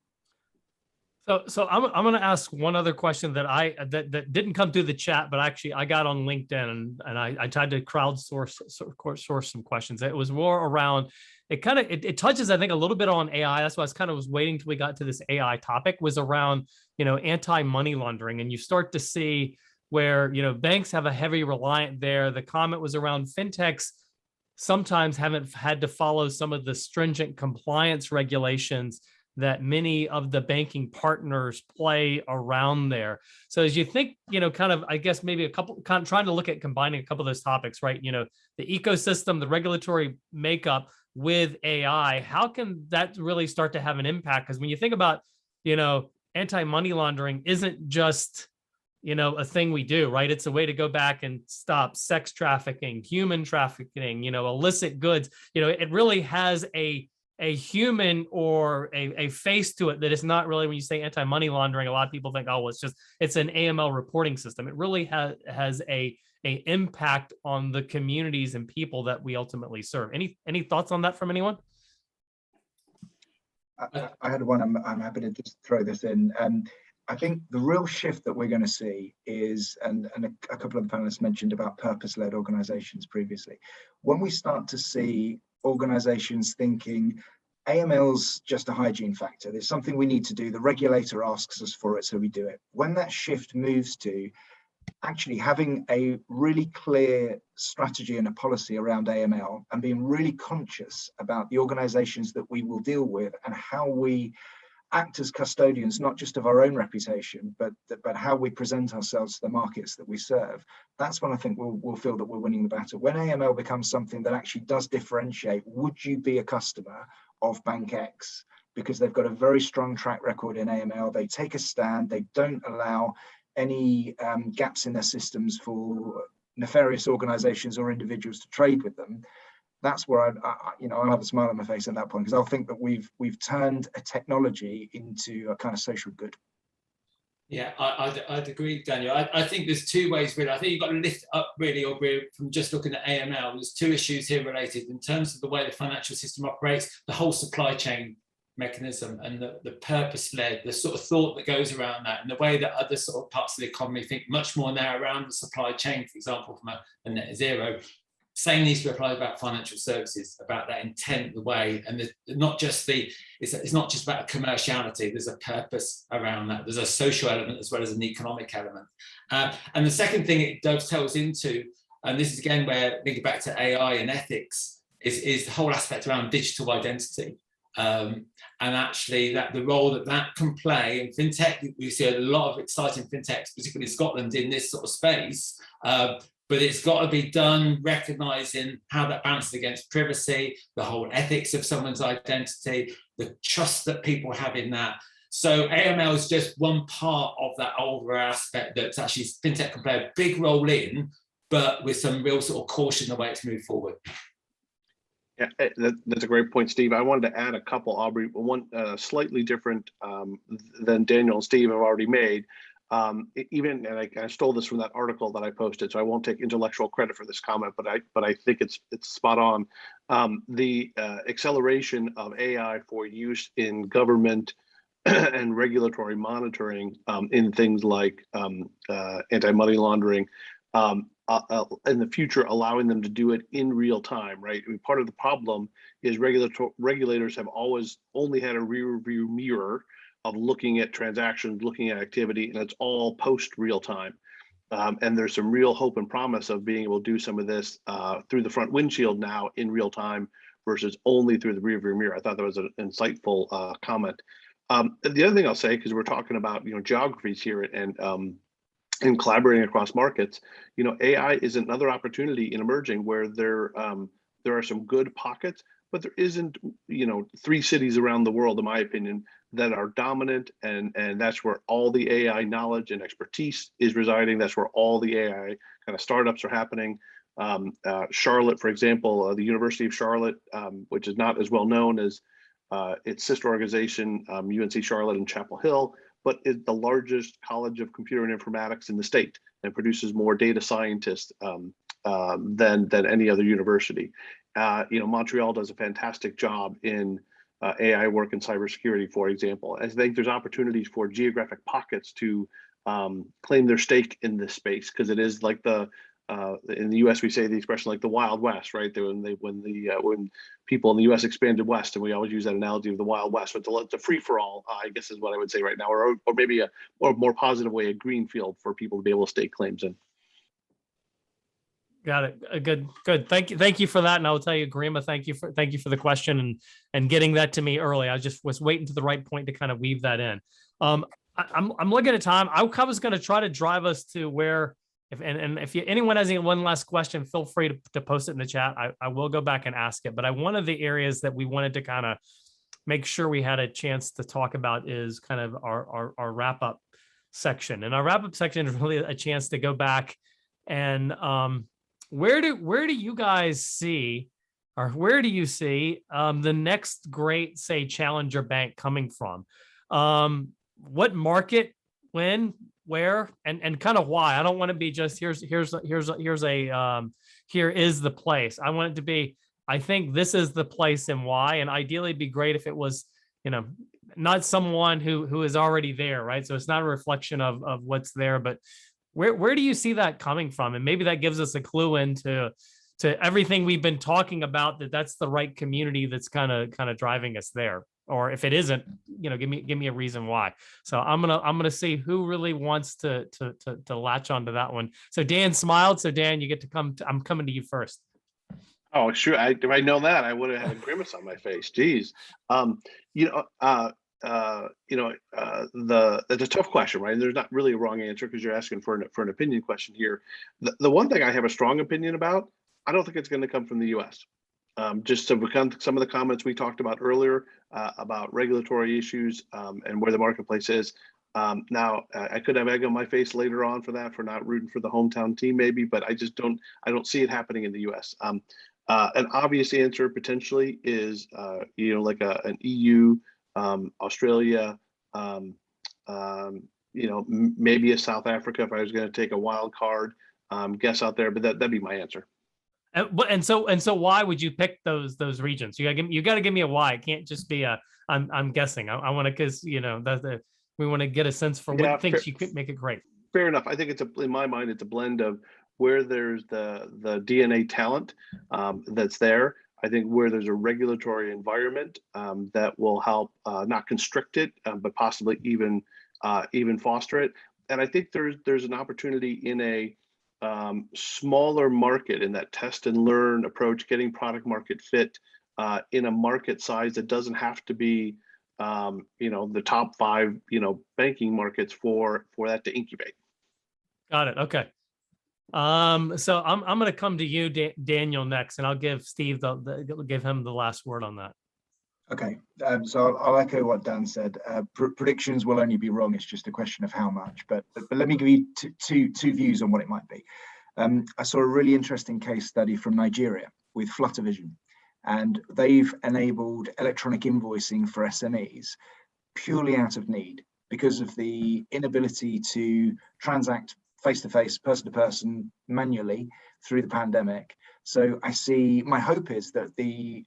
So I'm going to ask one other question that didn't come through the chat, but actually I got on LinkedIn and I tried to source some questions. It was more around, it touches, I think, a little bit on AI. That's why I was waiting till we got to this AI topic, was around, anti-money laundering. And you start to see where, banks have a heavy reliant there. The comment was around fintechs sometimes haven't had to follow some of the stringent compliance regulations that many of the banking partners play around there. So as you think, kind of, I guess maybe trying to look at combining a couple of those topics, right? The ecosystem, the regulatory makeup with AI, how can that really start to have an impact? Because when you think about, anti-money laundering isn't just, a thing we do, right? It's a way to go back and stop sex trafficking, human trafficking, illicit goods. It really has a human or a face to it that is not really, when you say anti-money laundering, a lot of people think, oh, well, it's an AML reporting system. It really has a impact on the communities and people that we ultimately serve. Any thoughts on that from anyone? I had one. I'm happy to just throw this in. I think the real shift that we're going to see is, and a couple of the panelists mentioned about purpose-led organizations previously. When we start to see organizations thinking AML's just a hygiene factor, there's something we need to do, the regulator asks us for it, so we do it. When that shift moves to actually having a really clear strategy and a policy around AML and being really conscious about the organizations that we will deal with and how we act as custodians, not just of our own reputation, but how we present ourselves to the markets that we serve, that's when I think we'll feel that we're winning the battle. When AML becomes something that actually does differentiate, would you be a customer of Bank X? Because they've got a very strong track record in AML, they take a stand, they don't allow any gaps in their systems for nefarious organizations or individuals to trade with them. That's where I'll have a smile on my face at that point, because I'll think that we've turned a technology into a kind of social good. Yeah, I'd agree, Daniel. I think there's two ways really. I think you've got to lift up really, Aubrey, from just looking at AML. There's two issues here related in terms of the way the financial system operates, the whole supply chain mechanism and the purpose-led, the sort of thought that goes around that, and the way that other sort of parts of the economy think much more now around the supply chain, for example, from a net zero. Same needs to be applied about financial services, about that intent, the way, and it's not just about commerciality. There's a purpose around that. There's a social element as well as an economic element. And the second thing it dovetails into, and this is again where thinking back to AI and ethics, is the whole aspect around digital identity. And actually that the role that can play in fintech, we see a lot of exciting fintechs, particularly in Scotland, in this sort of space. But it's got to be done recognizing how that balances against privacy, the whole ethics of someone's identity, the trust that people have in that. So AML is just one part of that overall aspect that actually fintech can play a big role in, but with some real sort of caution the way it's moved forward. Yeah, that's a great point, Steve. I wanted to add a couple, Aubrey, one slightly different than Daniel and Steve have already made. And I stole this from that article that I posted, so I won't take intellectual credit for this comment, but I think it's spot on. The acceleration of AI for use in government and regulatory monitoring in things like anti-money laundering, in the future, allowing them to do it in real time, right? I mean, part of the problem is regulators have always only had a rear view mirror of looking at transactions, looking at activity, and it's all post real time. And there's some real hope and promise of being able to do some of this through the front windshield now in real time versus only through the rear view mirror. I thought that was an insightful comment. The other thing I'll say, because we're talking about geographies here and collaborating across markets, AI is another opportunity in emerging where there are some good pockets, but there isn't 3 cities around the world, in my opinion, that are dominant, and that's where all the AI knowledge and expertise is residing. That's where all the AI kind of startups are happening. Charlotte, for example, the University of Charlotte, which is not as well known as its sister organization, UNC Charlotte and Chapel Hill, but is the largest college of computer and informatics in the state and produces more data scientists than any other university. Montreal does a fantastic job in AI work in cybersecurity, for example. I think there's opportunities for geographic pockets to claim their stake in this space, because it is like in the U.S. we say the expression like the Wild West, right? When people in the U.S. expanded west, and we always use that analogy of the Wild West, but it's a free for all, I guess is what I would say right now, or maybe a more positive way, a green field for people to be able to stake claims in. Got it. Good. Thank you for that. And I will tell you, Grima, thank you for the question and getting that to me early. I just was waiting to the right point to kind of weave that in. I'm looking at time. I was going to try to drive us to where, if anyone has one last question, feel free to post it in the chat. I will go back and ask it. But one of the areas that we wanted to kind of make sure we had a chance to talk about is kind of our wrap up section. And our wrap up section is really a chance to go back and where do you guys see, or where do you see the next great, say, challenger bank coming from? What market, when, where, and kind of why? I don't want to be just here is the place. I want it to be, I think this is the place and why. And ideally, it'd be great if it was, not someone who is already there, right? So it's not a reflection of what's there, but where do you see that coming from? And maybe that gives us a clue into everything we've been talking about, that's the right community that's kind of driving us there. Or if it isn't, give me a reason why. So I'm gonna see who really wants to latch onto that one. So Dan smiled. So Dan, you get to come. I'm coming to you first. Oh, sure. If I know that, I would have had a grimace on my face. Geez. It's a tough question, right? And there's not really a wrong answer because you're asking for an opinion question here. The one thing I have a strong opinion about, I don't think it's going to come from the U.S. Just to become some of the comments we talked about earlier about regulatory issues and where the marketplace is. Now, I could have egg on my face later on for not rooting for the hometown team, maybe, but I don't see it happening in the U.S. An obvious answer potentially is, like an EU, Australia, maybe a South Africa if I was going to take a wild card guess out there, but that'd be my answer. And so why would you pick those regions? You got to give me a why. It can't just be I'm guessing. I want to, because we want to get a sense for what things you could make it great. Fair enough. I think in my mind, it's a blend of where there's the DNA talent that's there. I think where there's a regulatory environment that will help not constrict it, but possibly even foster it. And I think there's an opportunity in a smaller market, in that test and learn approach, getting product market fit in a market size that doesn't have to be the top 5 banking markets for that to incubate. Got it. Okay. So I'm going to come to you, Daniel, next, and I'll give Steve give him the last word on that. Okay, so I'll echo what Dan said. Predictions will only be wrong. It's just a question of how much. But let me give you two views on what it might be. I saw a really interesting case study from Nigeria with Fluttervision, and they've enabled electronic invoicing for SMEs purely out of need because of the inability to transact face-to-face, person-to-person, manually through the pandemic. So my hope is that the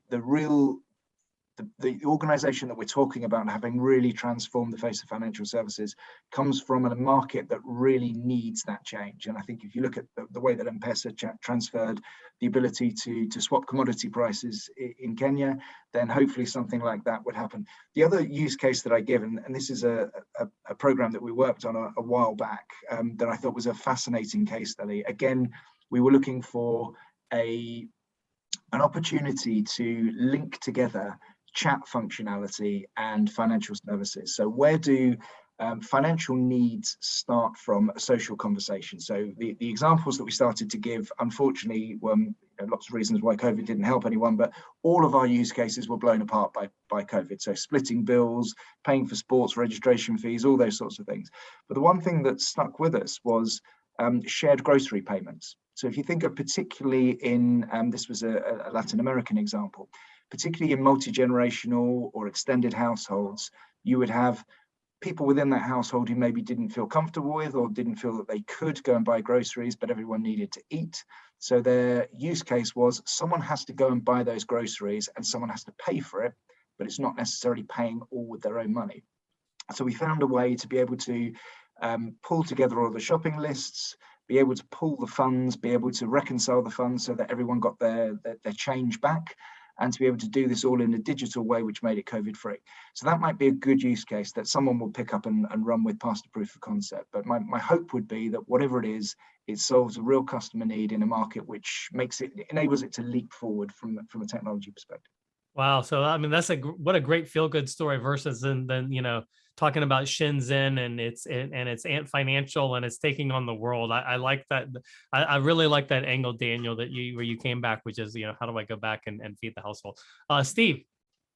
organization that we're talking about having really transformed the face of financial services comes from a market that really needs that change. And I think if you look at the way that M-Pesa transferred the ability to swap commodity prices in Kenya, then hopefully something like that would happen. The other use case that I give, and this is a program that we worked on a while back that I thought was a fascinating case study. Again, we were looking for an opportunity to link together chat functionality and financial services. So where do financial needs start from a social conversation? So the examples that we started to give, unfortunately, were lots of reasons why COVID didn't help anyone, but all of our use cases were blown apart by COVID. So splitting bills, paying for sports registration fees, all those sorts of things. But the one thing that stuck with us was shared grocery payments. So if you think of particularly in, this was a Latin American example, particularly in multi-generational or extended households, you would have people within that household who maybe didn't feel comfortable with or didn't feel that they could go and buy groceries, but everyone needed to eat. So their use case was someone has to go and buy those groceries and someone has to pay for it, but it's not necessarily paying all with their own money. So we found a way to be able to pull together all the shopping lists, be able to pull the funds, be able to reconcile the funds so that everyone got their change back. and to be able to do this all in a digital way, which made it COVID free. So that might be a good use case that someone will pick up and run with past a proof of concept. But my hope would be that whatever it is, it solves a real customer need in a market which enables it to leap forward from a technology perspective. Wow. So, I mean, that's what a great feel good story versus then, you know, talking about Shenzhen and it's Ant Financial and it's taking on the world. I like that. I really like that angle, Daniel, where you came back, which is, you know, how do I go back and feed the household? Steve,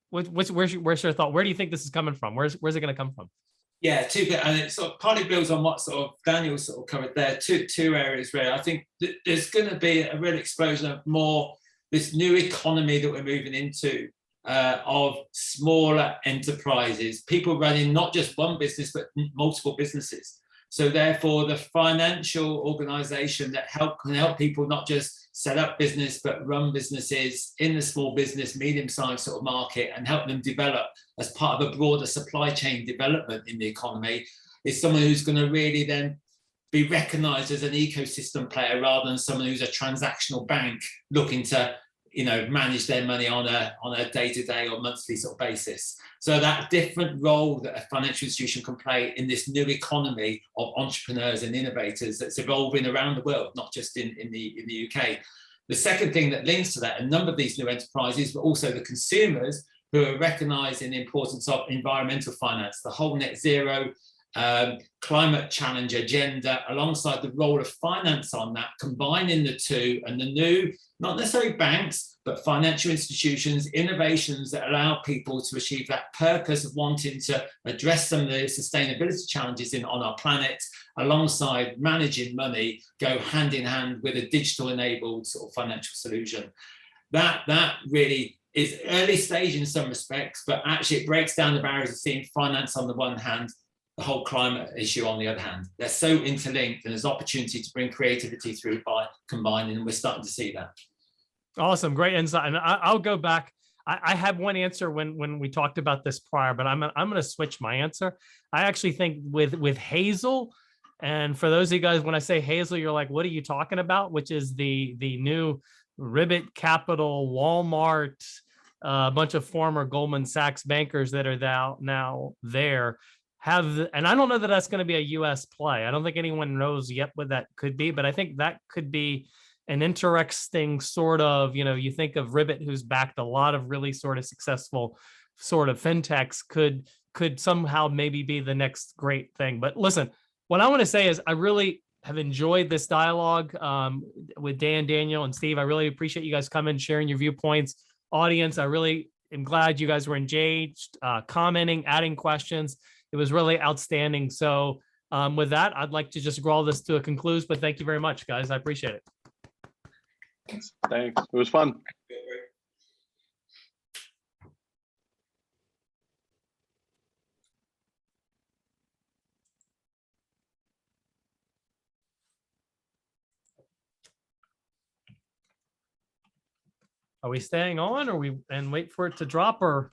where's your thought? Where do you think this is coming from? Where's it going to come from? Yeah, two bit, and it sort of partly builds on what sort of Daniel sort of covered there. Two areas where I think there's going to be a real explosion of more this new economy that we're moving into of smaller enterprises, people running not just one business but multiple businesses. So therefore, the financial organization that can help people not just set up business but run businesses in the small business, medium-sized sort of market and help them develop as part of a broader supply chain development in the economy is someone who's going to really then be recognized as an ecosystem player rather than someone who's a transactional bank looking to, you know, manage their money on a day-to-day or monthly sort of basis. So that different role that a financial institution can play in this new economy of entrepreneurs and innovators that's evolving around the world, not just in the UK. The second thing that links to that, a number of these new enterprises, but also the consumers who are recognizing the importance of environmental finance, the whole net zero climate challenge agenda, alongside the role of finance on that, combining the two and the new, not necessarily banks, but financial institutions, innovations that allow people to achieve that purpose of wanting to address some of the sustainability challenges on our planet, alongside managing money, go hand in hand with a digital enabled sort of financial solution. That really is early stage in some respects, but actually it breaks down the barriers of seeing finance on the one hand, the whole climate issue on the other hand. They're so interlinked, and there's opportunity to bring creativity through by combining, and we're starting to see that. Awesome, great insight. And I'll go back. I had one answer when we talked about this prior, but I'm going to switch my answer. I actually think with Hazel, and for those of you guys, when I say Hazel, you're like, what are you talking about? Which is the new Ribbit Capital, Walmart, a bunch of former Goldman Sachs bankers that are now there. And I don't know that that's going to be a US play. I don't think anyone knows yet what that could be, but I think that could be an interesting sort of, you know, you think of Ribbit, who's backed a lot of really sort of successful sort of fintechs, could somehow maybe be the next great thing. But listen, what I want to say is I really have enjoyed this dialogue with Dan, Daniel, and Steve. I really appreciate you guys coming, sharing your viewpoints. Audience, I really am glad you guys were engaged, commenting, adding questions. It was really outstanding. So with that, I'd like to just draw this to a conclusion, but thank you very much, guys. I appreciate it. Thanks. It was fun. Are we staying on, or and wait for it to drop, or?